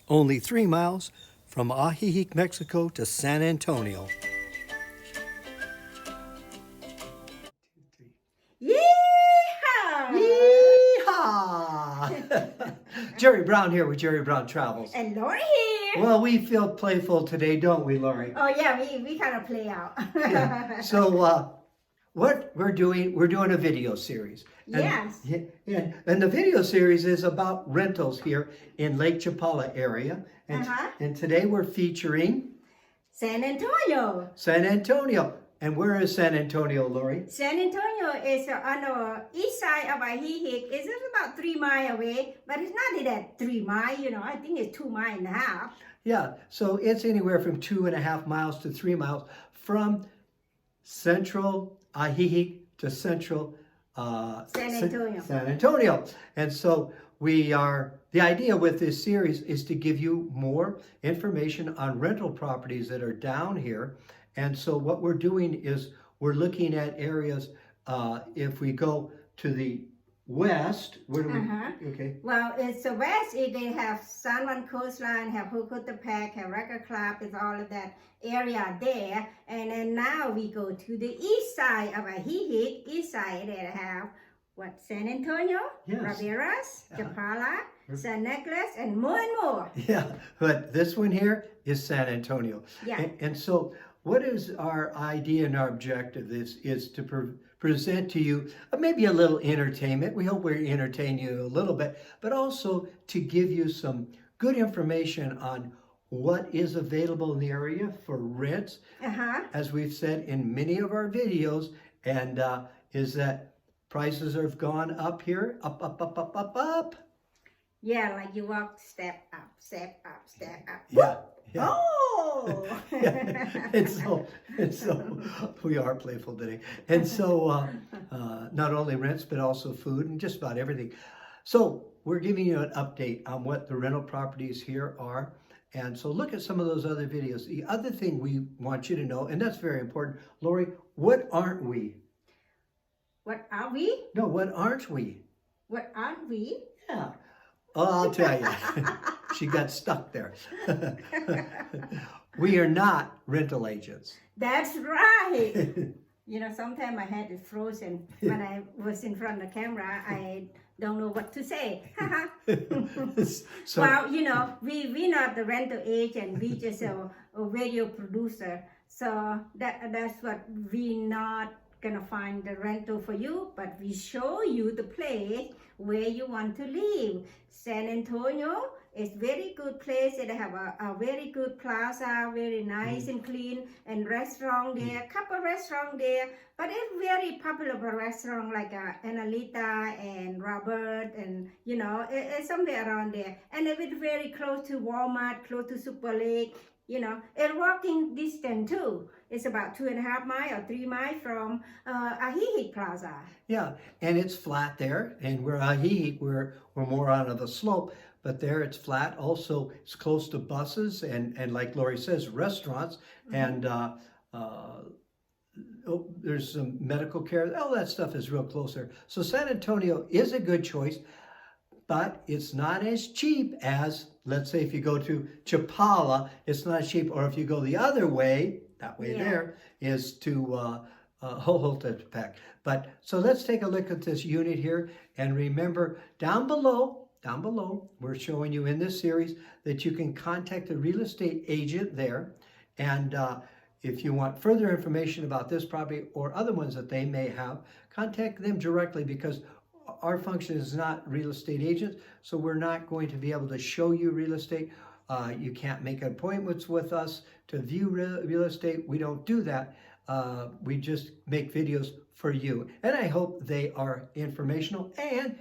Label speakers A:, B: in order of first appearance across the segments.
A: only 3 miles from Ajijic, Mexico to San Antonio.
B: Yeehaw!
A: Yeehaw! Jerry Brown here with Jerry Brown Travels.
B: And Lori here.
A: Well, we feel playful today, don't we, Lori?
B: Oh yeah, we kind of play out.
A: Yeah. So what we're doing a video series. And,
B: Yes.
A: yeah, and the video series is about rentals here in Lake Chapala area. And today we're featuring
B: San Antonio.
A: San Antonio. And where is San Antonio, Lori?
B: San Antonio is on the east side of Ajijic. It's just about 3 miles away, but it's not that 3 miles, you know. I think it's 2.5 miles.
A: Yeah, so it's anywhere from 2.5 miles to 3 miles from central Ajijic to central
B: San Antonio.
A: San Antonio. And so the idea with this series is to give you more information on rental properties that are down here. And so what we're doing is we're looking at areas, if we go to the west, where do we, okay.
B: Well, it's the west, they have San Juan Coastline, have Hocotepac, have Record Club, it's all of that area there. And then now we go to the east side of Ajijic, east side, they have San Antonio,
A: Yes.
B: Riberas, Chapala, San Nicolas, and more.
A: Yeah, but this one here is San Antonio.
B: Yeah.
A: And so what is our idea and our objective is to present to you maybe a little entertainment. We hope we entertain you a little bit, but also to give you some good information on what is available in the area for rents. As we've said in many of our videos, and is that prices have gone up here, up.
B: Yeah, like you walk step up, step up, step up.
A: Yeah. Yeah.
B: Oh!
A: and so we are playful today. And so not only rents, but also food and just about everything. So we're giving you an update on what the rental properties here are. And so look at some of those other videos. The other thing we want you to know, and that's very important, Lori, what aren't we?
B: What are we?
A: No, what aren't we?
B: What aren't we?
A: Yeah. Oh, I'll tell you. She got stuck there. We are not rental agents.
B: That's right. You know, sometimes my head is frozen. When I was in front of the camera, I don't know what to say.
A: So,
B: well, you know, we're not the rental agent. We just a video producer. So that's what we not gonna find the rental for you, but we show you the place where you want to live. San Antonio is very good place. They have a very good plaza, very nice and clean, and restaurant there, couple restaurant there, but it's very popular restaurant like Annalita and Robert, and you know, it's somewhere around there. And it's very close to Walmart, close to Super Lake, you know, and walking distance too. It's about 2.5 miles or 3 miles from Ajijic Plaza.
A: Yeah, and it's flat there, and we're Ajijic, we're more on of a slope, but there it's flat. Also, it's close to buses and like Lori says, restaurants, and there's some medical care. All that stuff is real close there. So San Antonio is a good choice, but it's not as cheap as, let's say, if you go to Chapala, it's not as cheap. Or if you go the other way, that way there is to Hocotepac. But so let's take a look at this unit here. And remember, down below, we're showing you in this series that you can contact a real estate agent there. And if you want further information about this property or other ones that they may have, contact them directly, because our function is not real estate agents, so we're not going to be able to show you real estate. You can't make appointments with us to view real estate. We don't do that. We just make videos for you. And I hope they are informational and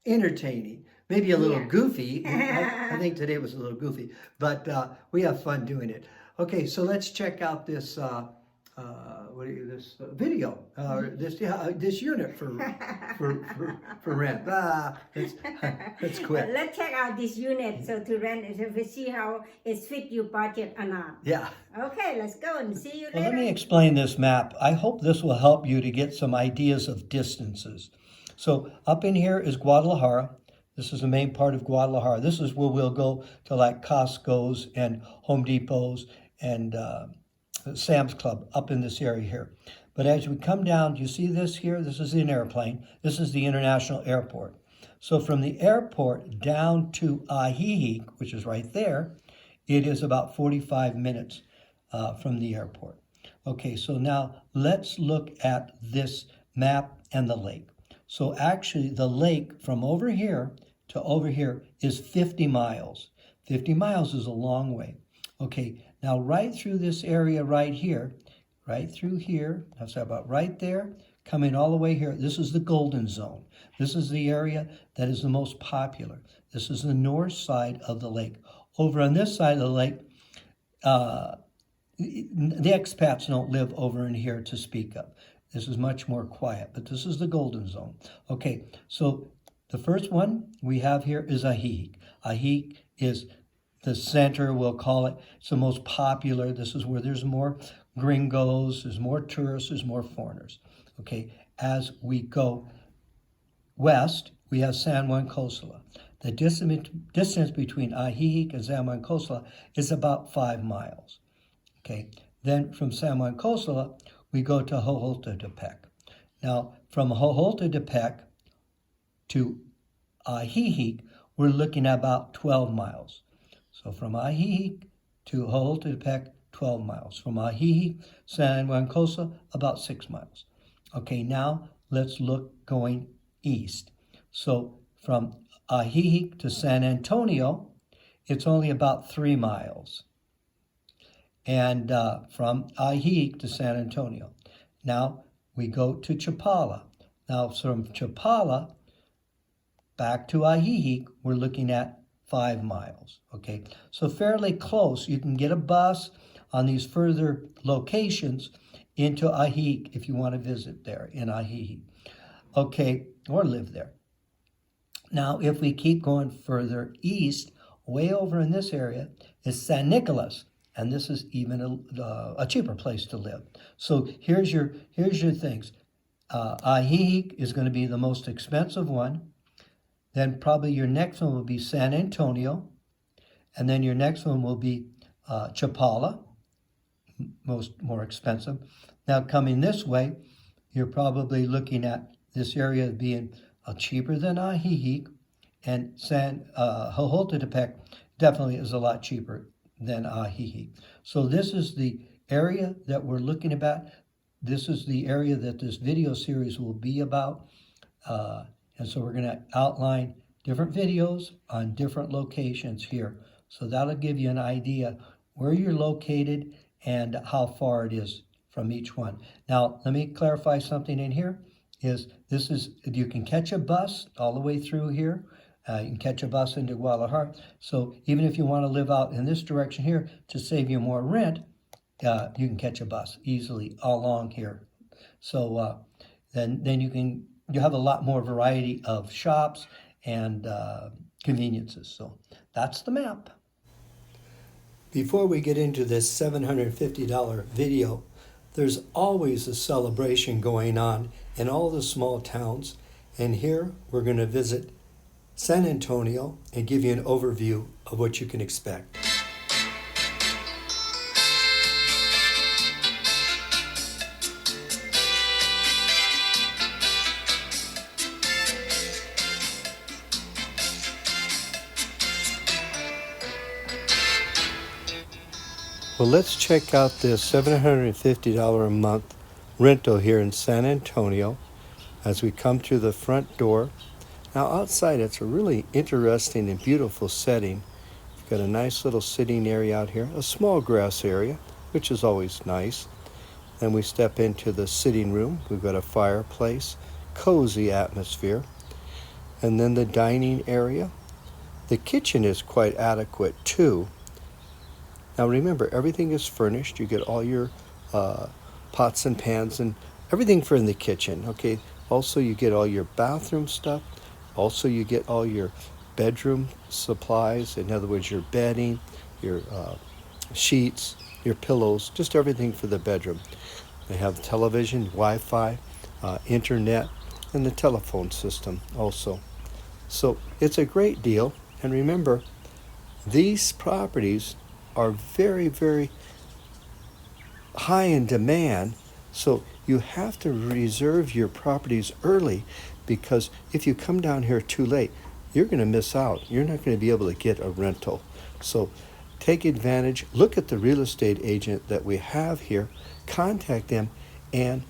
A: entertaining. Maybe a little goofy. I think today was a little goofy, but we have fun doing it. Okay, so let's check out this video, this unit for rent. Let's quit.
B: Let's check out this unit so to rent it, to see how it fit your budget or not.
A: Yeah.
B: Okay, let's go and see you later.
A: Well, let me explain this map. I hope this will help you to get some ideas of distances. So up in here is Guadalajara. This is the main part of Guadalajara. This is where we'll go to like Costco's and Home Depot's and Sam's Club up in this area here. But as we come down, do you see this here? This is an airplane. This is the international airport. So from the airport down to Ajijic, which is right there, it is about 45 minutes from the airport. Okay, so now let's look at this map and the lake. So actually the lake from over here to over here is 50 miles. 50 miles is a long way. Okay, now right through this area right here, right through here, that's about right there, coming all the way here, this is the Golden Zone. This is the area that is the most popular. This is the north side of the lake. Over on this side of the lake, the expats don't live over in here to speak of. This is much more quiet, but this is the Golden Zone. Okay, so the first one we have here is Ajijic. Ajijic is the center, we'll call it. It's the most popular. This is where there's more gringos, there's more tourists, there's more foreigners. Okay, as we go west, we have San Juan Cosala. The distance between Ajijic and San Juan Cosala is about 5 miles. Okay, then from San Juan Cosala, we go to Jojoltepec. Now, from Jojoltepec to Ajijic, we're looking at about 12 miles. So from Ajijic to Jojoltepec, 12 miles. From Ajijic, San Juan Cosala, about 6 miles. Okay, now let's look going east. So from Ajijic to San Antonio, it's only about 3 miles. And from Ajijic to San Antonio. Now we go to Chapala. Now from Chapala back to Ajijic, we're looking at 5 miles. Okay, so fairly close. You can get a bus on these further locations into Ajijic if you want to visit there in Ajijic. Okay, or live there. Now, if we keep going further east, way over in this area is San Nicolas, and this is even a cheaper place to live. So here's your things. Ajijic is going to be the most expensive one. Then probably your next one will be San Antonio, and then your next one will be Chapala, more expensive. Now coming this way, you're probably looking at this area being cheaper than Ajijic, and San Jojoltepec definitely is a lot cheaper than Ajijic. So this is the area that we're looking at. This is the area that this video series will be about. And so we're going to outline different videos on different locations here. So that'll give you an idea where you're located and how far it is from each one. Now, let me clarify something in here. You can catch a bus all the way through here. You can catch a bus into Guadalajara. So even if you want to live out in this direction here to save you more rent, you can catch a bus easily all along here. So then you have a lot more variety of shops and conveniences. So that's the map. Before we get into this $750 video, there's always a celebration going on in all the small towns. And here we're going to visit San Antonio and give you an overview of what you can expect. Well, let's check out this $750 a month rental here in San Antonio as we come through the front door. Now outside, it's a really interesting and beautiful setting. You've got a nice little sitting area out here, a small grass area, which is always nice. Then we step into the sitting room. We've got a fireplace, cozy atmosphere. And then the dining area. The kitchen is quite adequate too. Now remember, everything is furnished. You get all your pots and pans and everything for in the kitchen, okay? Also, you get all your bathroom stuff. Also, you get all your bedroom supplies. In other words, your bedding, your sheets, your pillows, just everything for the bedroom. They have television, Wi-Fi, internet, and the telephone system also. So it's a great deal. And remember, these properties are very, very high in demand. So you have to reserve your properties early, because if you come down here too late, you're going to miss out. You're not going to be able to get a rental. So take advantage. Look at the real estate agent that we have here. Contact them and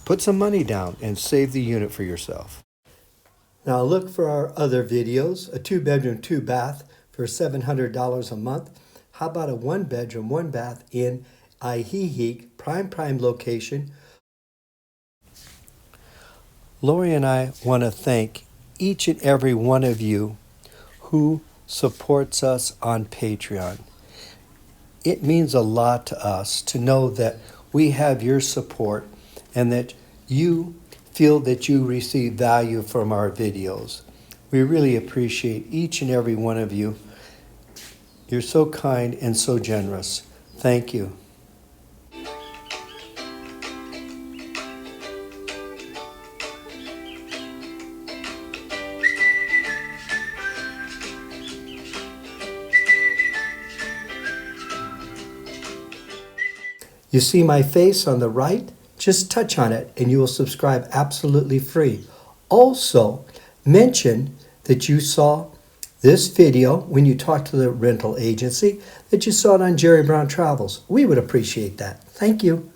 A: put some money down and save the unit for yourself. Now look for our other videos. A 2-bedroom, 2-bath for $700 a month. How about a 1-bedroom, 1-bath in Ajijic, prime location. Lori and I want to thank each and every one of you who supports us on Patreon. It means a lot to us to know that we have your support and that you feel that you receive value from our videos. We really appreciate each and every one of you. You're so kind and so generous. Thank you. You see my face on the right? Just touch on it and you will subscribe absolutely free. Also, mention that you saw this video when you talked to the rental agency, that you saw it on Jerry Brown Travels. We would appreciate that. Thank you.